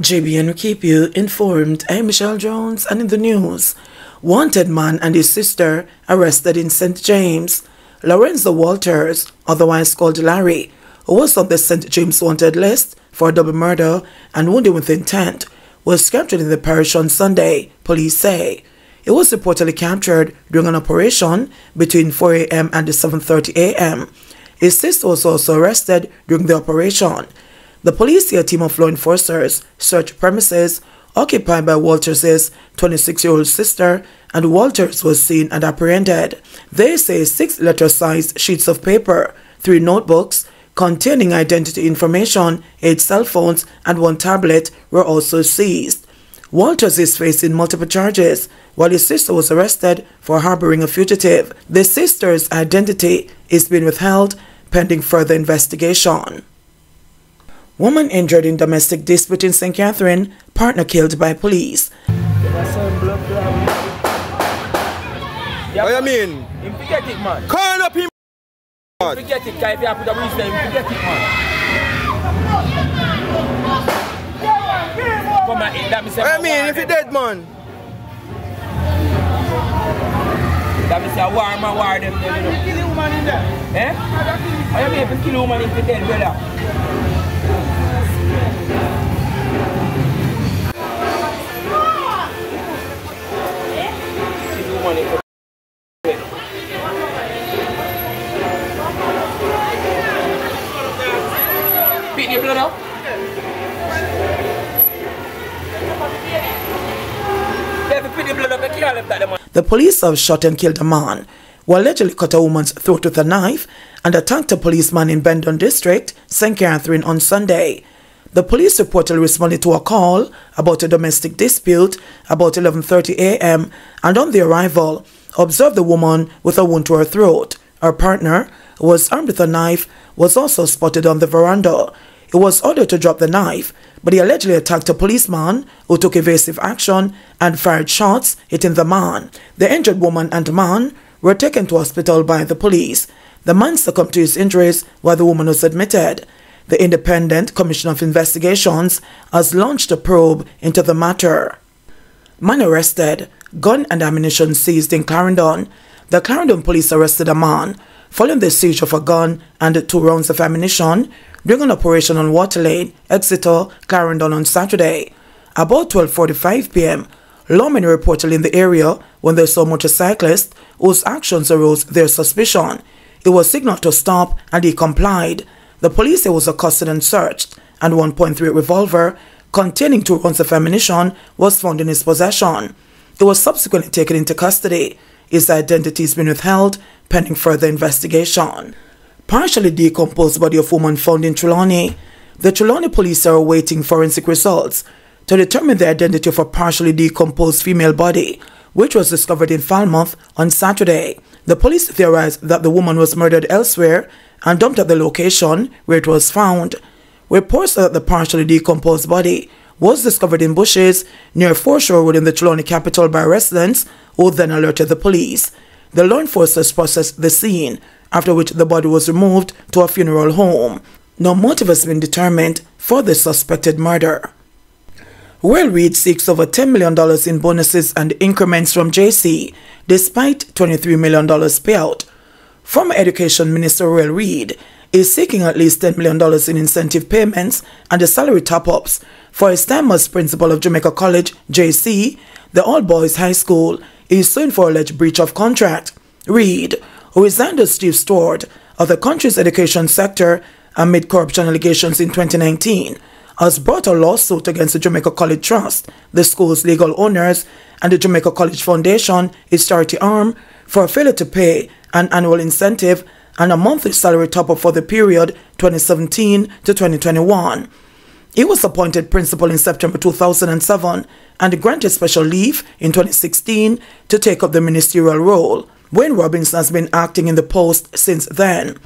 JBNN will keep you informed. I'm Michelle Jones, and in the news, wanted man and his sister arrested in St. James. Lorenzo Walters, otherwise called Larry, who was on the St. James wanted list for double murder and wounding with intent, was captured in the parish on Sunday, police say. He was reportedly captured during an operation between 4 a.m. and 7:30 a.m. His sister was also arrested during the operation. The police say a team of law enforcers searched premises occupied by Walters' 26-year-old sister, and Walters was seen and apprehended. They say 6 letter-sized sheets of paper, 3 notebooks containing identity information, 8 cell phones, and 1 tablet were also seized. Walters is facing multiple charges, while his sister was arrested for harboring a fugitive. The sister's identity is being withheld pending further investigation. Woman injured in domestic dispute in St. Catherine, partner killed by police. What you mean? Him forget it, man. Call up him. Forget it, guy. If you have put a reason, him forget it, man. Come on, that me say. What you mean? If he dead, man. That me say a war them. Kill a woman in there. Eh? What you mean if you kill a woman if you dead, brother? The police have shot and killed a man who allegedly cut a woman's throat with a knife and attacked a policeman in Bendon District, St. Catherine on Sunday. The police reportedly responded to a call about a domestic dispute about 11:30 a.m. and on their arrival, observed the woman with a wound to her throat. Her partner, who was armed with a knife, was also spotted on the veranda. He was ordered to drop the knife, but he allegedly attacked a policeman who took evasive action and fired shots, hitting the man. The injured woman and man were taken to hospital by the police. The man succumbed to his injuries while the woman was admitted. The Independent Commission of Investigations has launched a probe into the matter. Man arrested, gun and ammunition seized in Clarendon. The Clarendon police arrested a man following the seizure of a gun and 2 rounds of ammunition during an operation on Water Lane, Exeter, Clarendon on Saturday. About 12:45 p.m., lawmen were reportedly in the area when they saw a motorcyclist whose actions aroused their suspicion. He was signaled to stop and he complied. The police say he was accosted and searched, and 1.3 revolver containing 2 rounds of ammunition was found in his possession. He was subsequently taken into custody. His identity has been withheld pending further investigation. Partially decomposed body of woman found in Trelawney. The Trelawney police are awaiting forensic results to determine the identity of a partially decomposed female body, which was discovered in Falmouth on Saturday. The police theorized that the woman was murdered elsewhere and dumped at the location where it was found. Reports that the partially decomposed body was discovered in bushes near Foreshore Road in the Trelawney capital by residents who then alerted the police. The law enforcers processed the scene, after which the body was removed to a funeral home. No motive has been determined for the suspected murder. Royal Reed seeks over $10 million in bonuses and increments from JC, despite $23 million payout. Former Education Minister Royal Reed is seeking at least $10 million in incentive payments and the salary top-ups for his time as principal of Jamaica College, JC, the all-boys high school, is suing for alleged breach of contract. Reed, who resigned as chief steward of the country's education sector amid corruption allegations in 2019, has brought a lawsuit against the Jamaica College Trust, the school's legal owners, and the Jamaica College Foundation, its charity arm, for failure to pay an annual incentive and a monthly salary top-up for the period 2017 to 2021. He was appointed principal in September 2007 and granted special leave in 2016 to take up the ministerial role. Wayne Robinson has been acting in the post since then.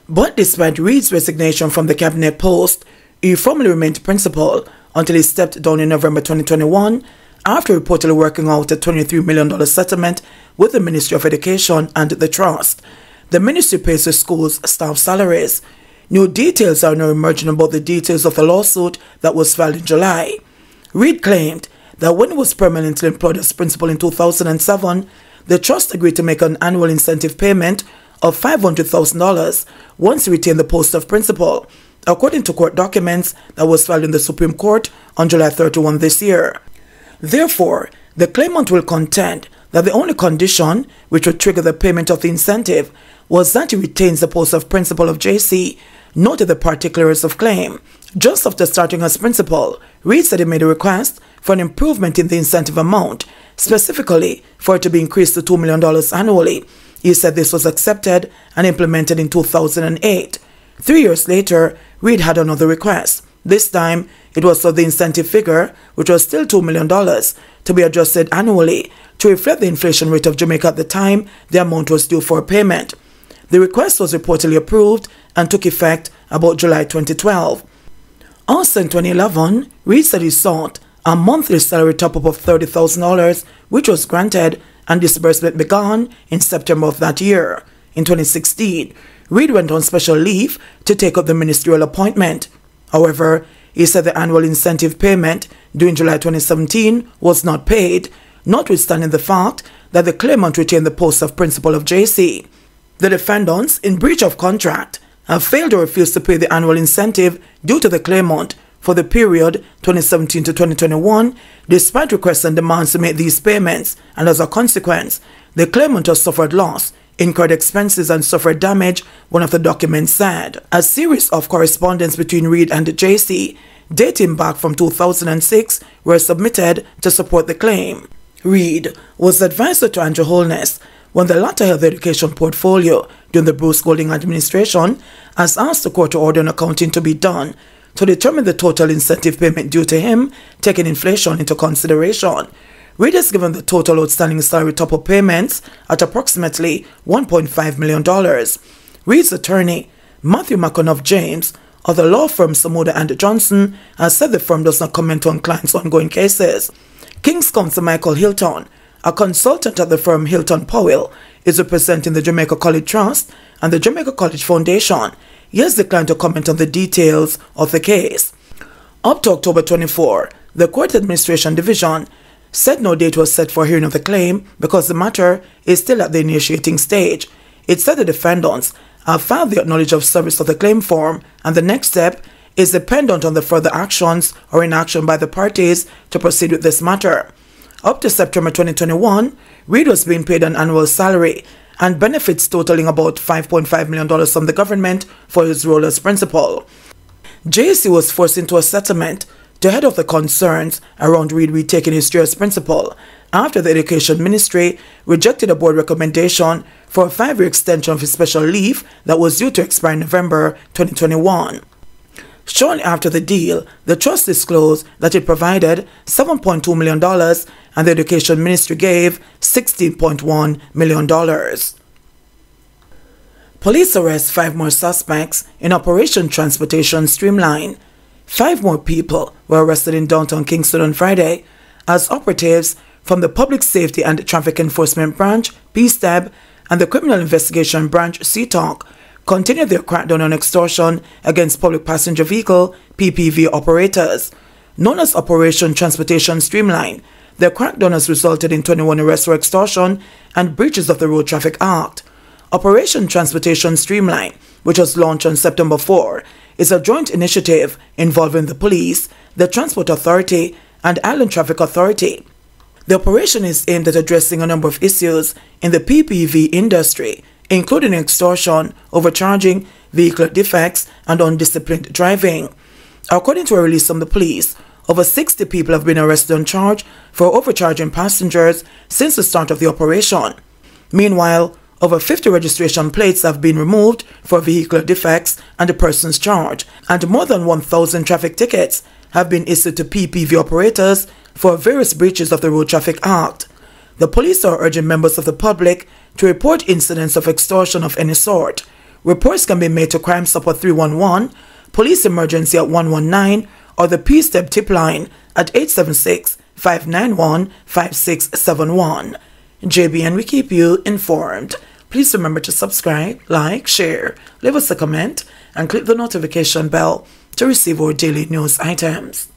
But despite Reed's resignation from the cabinet post, he formally remained principal until he stepped down in November 2021 after reportedly working out a $23 million settlement with the Ministry of Education and the Trust. The ministry pays the school's staff salaries. New details are now emerging about the details of the lawsuit that was filed in July. Reed claimed that when he was permanently employed as principal in 2007, the trust agreed to make an annual incentive payment of $500,000 once he retained the post of principal, according to court documents that was filed in the Supreme Court on July 31 this year. Therefore, the claimant will contend that the only condition which would trigger the payment of the incentive was that he retains the post of principal of JC, noted the particulars of claim. Just after starting as principal, Reed said he made a request for an improvement in the incentive amount, specifically for it to be increased to $2 million annually. He said this was accepted and implemented in 2008. 3 years later, Reed had another request. This time, it was for the incentive figure, which was still $2 million, to be adjusted annually to reflect the inflation rate of Jamaica at the time the amount was due for payment. The request was reportedly approved and took effect about July 2012. Also in 2011, Reed said he sought a monthly salary top-up of $30,000, which was granted, and disbursement began in September of that year. In 2016, Reed went on special leave to take up the ministerial appointment. However, he said the annual incentive payment during July 2017 was not paid, notwithstanding the fact that the claimant retained the post of principal of JC. The defendants, in breach of contract, have failed or refused to pay the annual incentive due to the claimant for the period 2017 to 2021, despite requests and demands to make these payments, and as a consequence, the claimant has suffered loss, incurred expenses, and suffered damage, one of the documents said. A series of correspondence between Reed and the JC, dating back from 2006, were submitted to support the claim. Reed was advisor to Andrew Holness when the latter held the education portfolio during the Bruce Golding administration, has asked the court to order an accounting to be done to determine the total incentive payment due to him, taking inflation into consideration. Reed has given the total outstanding salary top-up payments at approximately $1.5 million. Reed's attorney, Matthew McConough James, of the law firm Samuda and Johnson, has said the firm does not comment on clients' ongoing cases. King's Counsel Michael Hilton, a consultant at the firm Hilton Powell, is representing the Jamaica College Trust and the Jamaica College Foundation. He has declined to comment on the details of the case. Up to October 24, the Court Administration Division said no date was set for hearing of the claim because the matter is still at the initiating stage. It said the defendants have filed the acknowledge of service of the claim form, and the next step is dependent on the further actions or inaction by the parties to proceed with this matter. Up to September 2021, Reed was being paid an annual salary and benefits totaling about $5.5 million from the government for his role as principal. JC was forced into a settlement to head off the concerns around Reed retaking his chair as principal after the Education Ministry rejected a board recommendation for a 5-year extension of his special leave that was due to expire in November 2021. Shortly after the deal, the trust disclosed that it provided $7.2 million and the Education Ministry gave $16.1 million. Police arrest 5 more suspects in Operation Transportation Streamline. 5 more people were arrested in downtown Kingston on Friday as operatives from the Public Safety and Traffic Enforcement Branch, PSTEB, and the Criminal Investigation Branch, CTOC, continued their crackdown on extortion against public passenger vehicle (PPV) operators. Known as Operation Transportation Streamline, the crackdown has resulted in 21 arrests for extortion and breaches of the Road Traffic Act. Operation Transportation Streamline, which was launched on September 4, is a joint initiative involving the police, the Transport Authority, and Island Traffic Authority. The operation is aimed at addressing a number of issues in the PPV industry, including extortion, overcharging, vehicle defects, and undisciplined driving. According to a release from the police, over 60 people have been arrested on charge for overcharging passengers since the start of the operation. Meanwhile, over 50 registration plates have been removed for vehicular defects and the persons charged, and more than 1,000 traffic tickets have been issued to PPV operators for various breaches of the Road Traffic Act. The police are urging members of the public to report incidents of extortion of any sort. Reports can be made to Crime Stopper 311, Police Emergency at 119, or the PSTEB tip line at 876-591-5671. JBN, we keep you informed. Please remember to subscribe, like, share, leave us a comment, and click the notification bell to receive our daily news items.